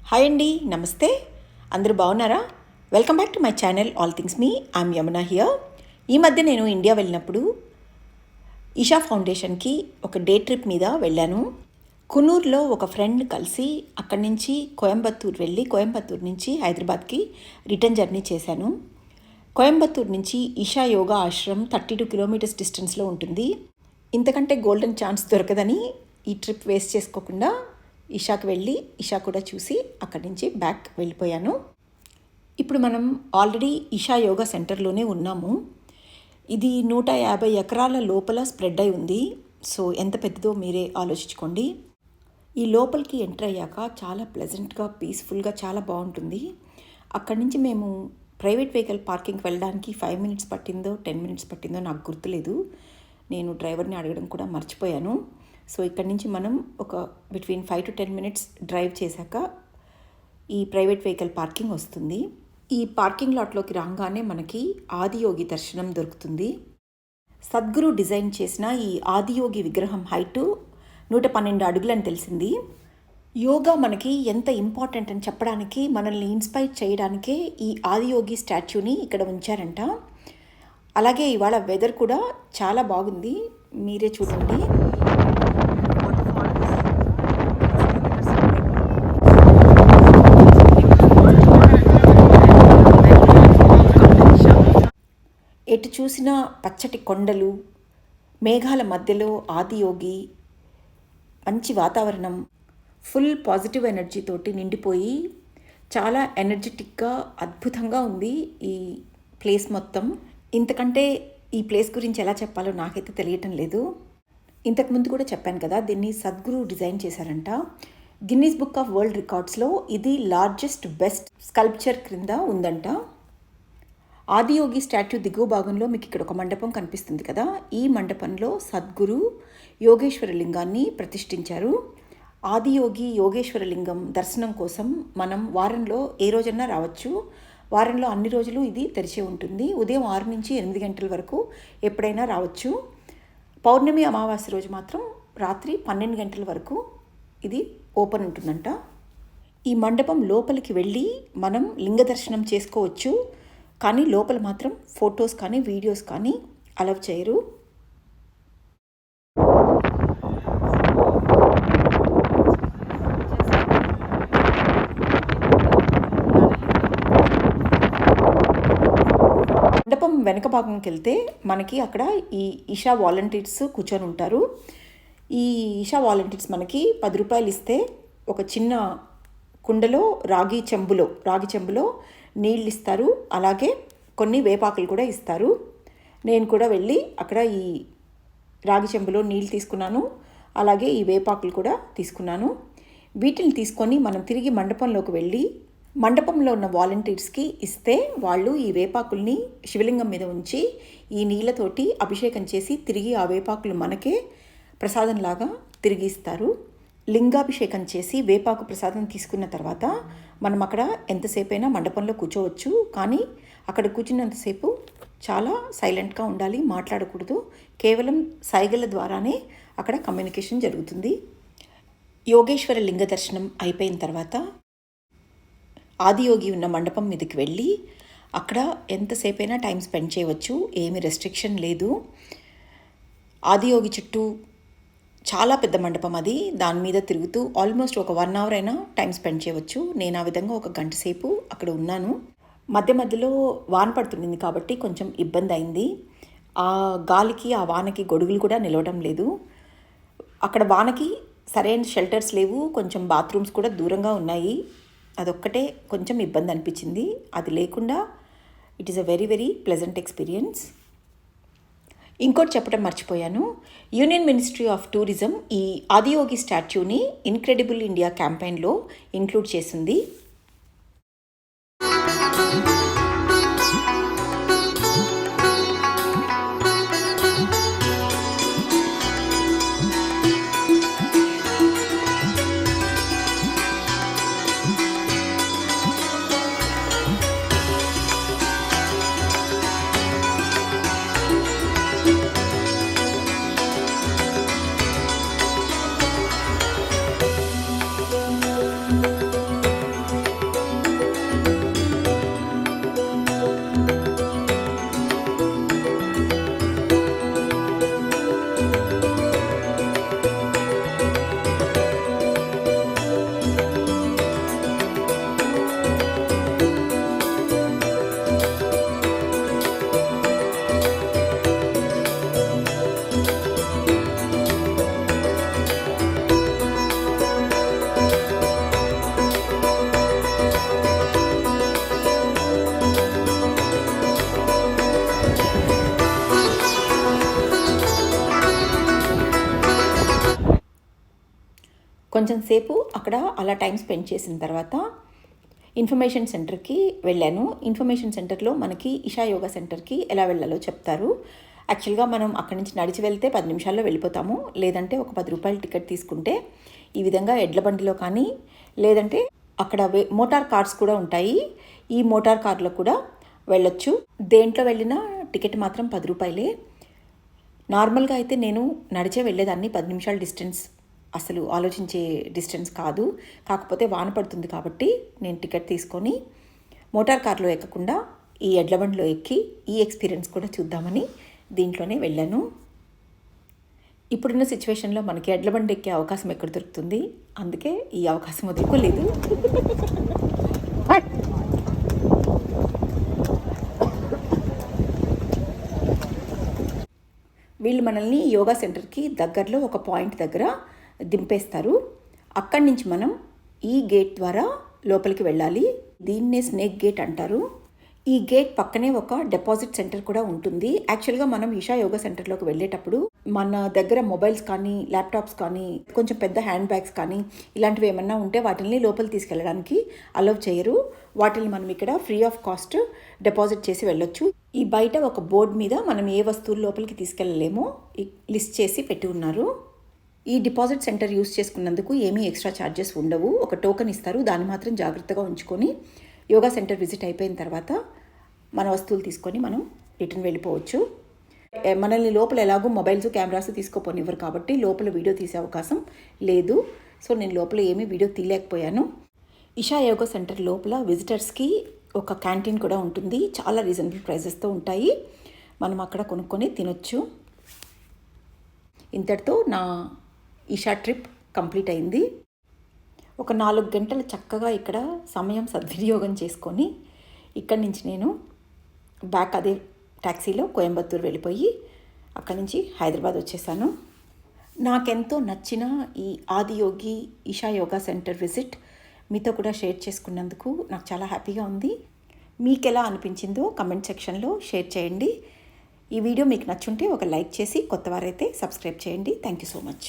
Hi అండి, నమస్తే. అందరూ బాగున్నారా? Welcome back to my channel all things me. I'm Yamuna here. ఈ మధ్య నేను ఇండియా వెళ్ళినప్పుడు ఈషా ఫౌండేషన్కి ఒక డే ట్రిప్ మీద వెళ్ళాను. కునూర్లో ఒక ఫ్రెండ్ కలిసి అక్కడి నుంచి కోయంబత్తూర్ వెళ్ళి కోయంబత్తూర్ నుంచి హైదరాబాద్కి రిటర్న్ జర్నీ చేశాను. కోయంబత్తూర్ నుంచి ఈషా యోగా ఆశ్రమం 32 కిలోమీటర్స్ డిస్టెన్స్లో ఉంటుంది. ఇంతకంటే గోల్డెన్ ఛాన్స్ దొరకదని ఈ ట్రిప్ వేస్ట్ చేసుకోకుండా ఈషాకి వెళ్ళి ఈషా కూడా చూసి అక్కడి నుంచి బ్యాక్ వెళ్ళిపోయాను. ఇప్పుడు మనం ఆల్రెడీ ఈషా యోగా సెంటర్లోనే ఉన్నాము. ఇది 150 ఎకరాల లోపల స్ప్రెడ్ అయి ఉంది. సో ఎంత పెద్దదో మీరే ఆలోచించుకోండి. ఈ లోపలికి ఎంటర్ అయ్యాక చాలా ప్లెజెంట్గా, పీస్ఫుల్గా చాలా బాగుంటుంది. అక్కడి నుంచి మేము ప్రైవేట్ వెహికల్ పార్కింగ్కి వెళ్ళడానికి 5 మినిట్స్ పట్టిందో 10 మినిట్స్ పట్టిందో నాకు గుర్తులేదు. నేను డ్రైవర్ని అడగడం కూడా మర్చిపోయాను. సో ఇక్కడి నుంచి మనం ఒక బిట్వీన్ 5 to 10 మినిట్స్ డ్రైవ్ చేశాక ఈ ప్రైవేట్ వెహికల్ పార్కింగ్ వస్తుంది. ఈ పార్కింగ్ లాట్లోకి రాగానే మనకి ఆదియోగి దర్శనం దొరుకుతుంది. సద్గురు డిజైన్ చేసిన ఈ ఆదియోగి విగ్రహం హైటు 112 అడుగులని తెలిసింది. యోగా మనకి ఎంత ఇంపార్టెంట్ అని చెప్పడానికి, మనల్ని ఇన్స్పైర్ చేయడానికే ఈ ఆదియోగి స్టాచ్యూని ఇక్కడ ఉంచారంట. అలాగే ఇవాళ వెదర్ కూడా చాలా బాగుంది, మీరే చూడండి. ఎటు చూసినా పచ్చటి కొండలు, మేఘాల మధ్యలో ఆదియోగి, మంచి వాతావరణం, ఫుల్ పాజిటివ్ ఎనర్జీతోటి నిండిపోయి చాలా ఎనర్జెటిక్గా అద్భుతంగా ఉంది ఈ ప్లేస్ మొత్తం. ఇంతకంటే ఈ ప్లేస్ గురించి ఎలా చెప్పాలో నాకైతే తెలియటం లేదు. ఇంతకుముందు కూడా చెప్పాను కదా, దీన్ని సద్గురు డిజైన్ చేశారంట. గిన్నీస్ బుక్ ఆఫ్ వరల్డ్ రికార్డ్స్లో ఇది లార్జెస్ట్ బెస్ట్ స్కల్ప్చర్ క్రింద ఉందంట. ఆదియోగి స్టాట్యూ దిగువ భాగంలో మీకు ఇక్కడ ఒక మండపం కనిపిస్తుంది కదా, ఈ మండపంలో సద్గురు యోగేశ్వర లింగాన్ని ప్రతిష్ఠించారు. ఆదియోగి యోగేశ్వర లింగం దర్శనం కోసం మనం వారంలో ఏ రోజన్నా రావచ్చు. వారంలో అన్ని రోజులు ఇది తెరిచే ఉంటుంది. ఉదయం 6 నుంచి 8 గంటల వరకు ఎప్పుడైనా రావచ్చు. పౌర్ణమి అమావాస్య రోజు మాత్రం రాత్రి 12 గంటల వరకు ఇది ఓపెన్ ఉంటుందంట. ఈ మండపం లోపలికి వెళ్ళి మనం లింగ దర్శనం చేసుకోవచ్చు, కానీ లోపల మాత్రం ఫొటోస్ కానీ వీడియోస్ కానీ అలౌ చేయరు. మండపం వెనక భాగంకి వెళ్తే మనకి అక్కడ ఈ ఈషా వాలంటీర్స్ కూర్చొని ఉంటారు. ఈ ఈషా వాలంటీర్స్ మనకి 10 రూపాయలు ఇస్తే ఒక చిన్న కుండలో రాగి చెంబులో నీళ్ళు ఇస్తారు. అలాగే కొన్ని వేపాకులు కూడా ఇస్తారు. నేను కూడా వెళ్ళి అక్కడ ఈ రాగి చెంబులో నీళ్ళు తీసుకున్నాను, అలాగే ఈ వేపాకులు కూడా తీసుకున్నాను. వీటిని తీసుకొని మనం తిరిగి మండపంలోకి వెళ్ళి మండపంలో ఉన్న వాలంటీర్స్కి ఇస్తే వాళ్ళు ఈ వేపాకుల్ని శివలింగం మీద ఉంచి ఈ నీళ్ళతోటి అభిషేకం చేసి తిరిగి ఆ వేపాకులు మనకే ప్రసాదంలాగా తిరిగి ఇస్తారు. లింగాభిషేకం చేసి వేపాకు ప్రసాదం తీసుకున్న తర్వాత మనం అక్కడ ఎంతసేపు అయినా మండపంలో కూర్చోవచ్చు. కానీ అక్కడ కూర్చున్నంతసేపు చాలా సైలెంట్గా ఉండాలి, మాట్లాడకూడదు. కేవలం సైగల ద్వారానే అక్కడ కమ్యూనికేషన్ జరుగుతుంది. యోగేశ్వర లింగ దర్శనం అయిపోయిన తర్వాత ఆదియోగి ఉన్న మండపం మీదకి వెళ్ళి అక్కడ ఎంతసేపు అయినా టైం స్పెండ్ చేయవచ్చు, ఏమీ రెస్ట్రిక్షన్ లేదు. ఆదియోగి చుట్టూ చాలా పెద్ద మండపం అది, దాని మీద తిరుగుతూ ఆల్మోస్ట్ ఒక 1 అవర్ అయినా టైం స్పెండ్ చేయవచ్చు. నేను ఆ విధంగా ఒక గంట సేపు అక్కడ ఉన్నాను. మధ్యలో వాన పడుతుంది కాబట్టి కొంచెం ఇబ్బంది అయింది. ఆ గాలికి ఆ వానకి గొడుగులు కూడా నిలవడం లేదు. అక్కడ వానకి సరైన షెల్టర్స్ లేవు, కొంచెం బాత్రూమ్స్ కూడా దూరంగా ఉన్నాయి. అదొక్కటే కొంచెం ఇబ్బంది అనిపించింది. అది లేకుండా it is a very very pleasant experience. ఇంకోటి చెప్పడం మర్చిపోయాను, యూనియన్ మినిస్ట్రీ ఆఫ్ టూరిజం ఈ ఆదియోగి స్టాట్యూని ఇన్క్రెడిబుల్ ఇండియా క్యాంపెయిన్లో ఇంక్లూడ్ చేసింది. కొంచెం సేపు అక్కడ అలా టైం స్పెండ్ చేసిన తర్వాత ఇన్ఫర్మేషన్ సెంటర్కి వెళ్ళాను. ఇన్ఫర్మేషన్ సెంటర్లో మనకి ఇషా యోగా సెంటర్కి ఎలా వెళ్ళాలో చెప్తారు. యాక్చువల్గా మనం అక్కడి నుంచి నడిచి వెళ్తే 10 నిమిషాల్లో వెళ్ళిపోతాము. లేదంటే ఒక 10 రూపాయలు టికెట్ తీసుకుంటే ఈ విధంగా ఎడ్ల బండిలో కానీ లేదంటే అక్కడ మోటార్ కార్స్ కూడా ఉంటాయి. ఈ మోటార్ కార్లో కూడా వెళ్ళొచ్చు. దేంట్లో వెళ్ళినా టికెట్ మాత్రం 10 రూపాయలే. నార్మల్గా అయితే నేను నడిచే వెళ్ళేదాన్ని. 10 నిమిషాల డిస్టెన్స్ అసలు ఆలోచించే డిస్టెన్స్ కాదు. కాకపోతే వాన పడుతుంది కాబట్టి నేను టికెట్ తీసుకొని మోటార్ కార్లో ఎక్కకుండా ఈ ఎడ్లబండిలో ఎక్కి ఈ ఎక్స్పీరియన్స్ కూడా చూద్దామని దీంట్లోనే వెళ్ళాను. ఇప్పుడున్న సిచ్యువేషన్లో మనకి ఎడ్లబండి ఎక్కే అవకాశం ఎక్కడ దొరుకుతుంది? అందుకే ఈ అవకాశం వదులుకోలేదు. వీళ్ళు మనల్ని యోగా సెంటర్కి దగ్గరలో ఒక పాయింట్ దగ్గర దింపేస్తారు. అక్కడి నుంచి మనం ఈ గేట్ ద్వారా లోపలికి వెళ్ళాలి. దీన్నే స్నేక్ గేట్ అంటారు. ఈ గేట్ పక్కనే ఒక డిపాజిట్ సెంటర్ కూడా ఉంటుంది. యాక్చువల్గా మనం ఇషా యోగా సెంటర్లోకి వెళ్ళేటప్పుడు మన దగ్గర మొబైల్స్ కానీ ల్యాప్టాప్స్ కానీ కొంచెం పెద్ద హ్యాండ్ బ్యాగ్స్ కానీ ఇలాంటివి ఏమన్నా ఉంటే వాటిని లోపలికి తీసుకెళ్ళడానికి అలౌ చేయరు. వాటిని మనం ఇక్కడ ఫ్రీ ఆఫ్ కాస్ట్ డిపాజిట్ చేసి వెళ్ళొచ్చు. ఈ బయట ఒక బోర్డు మీద మనం ఏ వస్తువులు లోపలికి తీసుకెళ్ళలేమో లిస్ట్ చేసి పెట్టి ఉన్నారు. ఈ డిపాజిట్ సెంటర్ యూస్ చేసుకున్నందుకు ఏమీ ఎక్స్ట్రా ఛార్జెస్ ఉండవు. ఒక టోకెన్ ఇస్తారు, దాన్ని మాత్రం జాగ్రత్తగా ఉంచుకొని యోగా సెంటర్ విజిట్ అయిపోయిన తర్వాత మన వస్తువులు తీసుకొని మనం రిటర్న్ వెళ్ళిపోవచ్చు. మనల్ని లోపల ఎలాగో మొబైల్స్ కెమెరాస్ తీసుకోపోనివ్వరు కాబట్టి లోపల వీడియో తీసే అవకాశం లేదు. సో నేను లోపల ఏమీ వీడియో తీయలేకపోయాను. ఇషా యోగా సెంటర్ లోపల విజిటర్స్కి ఒక క్యాంటీన్ కూడా ఉంటుంది. చాలా రీజనబుల్ ప్రైజెస్తో ఉంటాయి. మనం అక్కడ కొనుక్కొని తినొచ్చు. ఇంతటితో నా ఇషా ట్రిప్ కంప్లీట్ అయింది. ఒక 4 గంటలు చక్కగా ఇక్కడ సమయం సద్వినియోగం చేసుకొని ఇక్కడి నుంచి నేను బ్యాక్ అదే ట్యాక్సీలో కోయంబత్తూరు వెళ్ళిపోయి అక్కడి నుంచి హైదరాబాద్ వచ్చేసాను. నాకెంతో నచ్చిన ఈ Adiyogi Isha yoga centre visit మీతో కూడా షేర్ చేసుకున్నందుకు నాకు చాలా హ్యాపీగా ఉంది. మీకు ఎలా అనిపించిందో కమెంట్ సెక్షన్లో షేర్ చేయండి. ఈ వీడియో మీకు నచ్చుంటే ఒక లైక్ చేసి కొత్తవారైతే సబ్స్క్రైబ్ చేయండి. Thank you so much.